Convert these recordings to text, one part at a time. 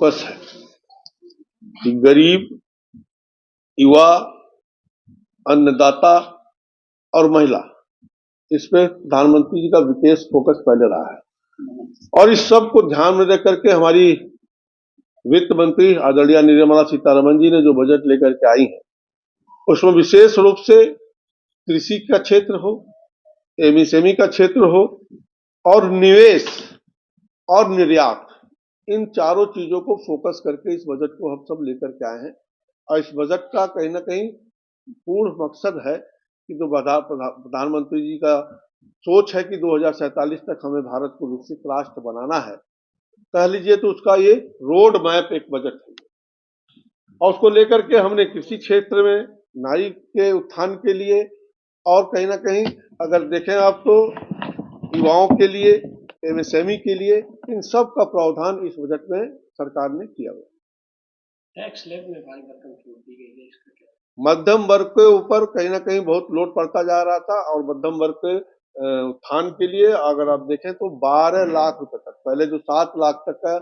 Focus है कि गरीब, युवा, अन्नदाता और महिला, इस पे प्रधानमंत्री जी का विशेष फोकस पहले रहा है। और इस सब को ध्यान में रख करके हमारी वित्त मंत्री आदरणीय निर्मला सीतारमण जी ने जो बजट लेकर के आई है, उसमें विशेष रूप से कृषि का क्षेत्र हो, एमएसएमई का क्षेत्र हो और निवेश और निर्यात, इन चारों चीजों को फोकस करके इस बजट को हम सब लेकर के आए हैं। और इस बजट का कहीं ना कहीं पूर्ण मकसद है कि जो प्रधानमंत्री जी का सोच है कि 2047 तक हमें भारत को विकसित राष्ट्र बनाना है, कह लीजिए तो उसका ये रोड मैप एक बजट है। और उसको लेकर के हमने कृषि क्षेत्र में नारी के उत्थान के लिए और कहीं ना कहीं अगर देखें आप तो युवाओं के लिए, एमएसएमई के लिए, इन सब का प्रावधान इस बजट में सरकार ने किया हुआ। टैक्स स्लैब में भारी भरकम छूट दी गई है, इसका क्या? मध्यम वर्ग के ऊपर कहीं ना कहीं बहुत लोड पड़ता जा रहा था और मध्यम वर्ग के उत्थान के लिए अगर आप देखें तो 12 लाख रुपए तक, पहले जो 7 लाख तक का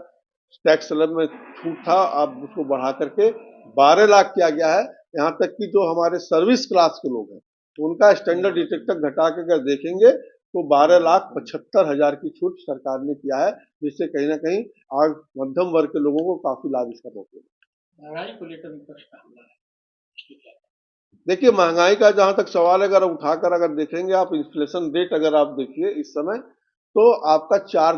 टैक्स स्लैब में छूट था, अब उसको बढ़ा करके 12 लाख किया गया है। यहाँ तक कि जो हमारे सर्विस क्लास के लोग हैं उनका स्टैंडर्ड डिडक्शन घटा के अगर देखेंगे तो 12,75,000 की छूट सरकार ने किया है, जिससे कहीं ना कहीं आज मध्यम वर्ग के लोगों को काफी लाभ इसका पहुंचेगा। महंगाई को लेकर विपक्ष का हमला है, देखिए महंगाई का जहां तक सवाल है, अगर उठाकर अगर देखेंगे आप इन्फ्लेशन रेट अगर आप देखिए इस समय तो आपका 4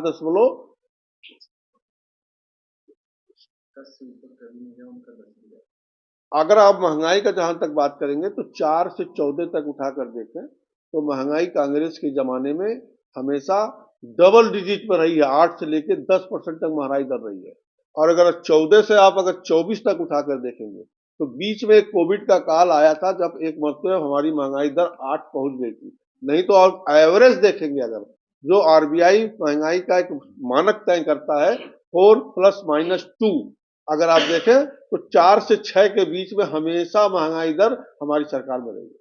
अगर आप महंगाई का जहां तक बात करेंगे तो 4 से 14 तक उठाकर देखें तो महंगाई कांग्रेस के जमाने में हमेशा डबल डिजिट पर रही है, 8 से लेकर 10% तक महंगाई दर रही है। और अगर 14 से आप अगर 24 तक उठाकर देखेंगे तो बीच में एक कोविड का काल आया था जब एक मरतबा हमारी महंगाई दर 8 पहुंच गई थी। नहीं तो आप एवरेज देखेंगे अगर जो आरबीआई महंगाई का एक मानक तय करता है 4+-2, अगर आप देखें तो 4 से 6 के बीच में हमेशा महंगाई दर हमारी सरकार में रही है।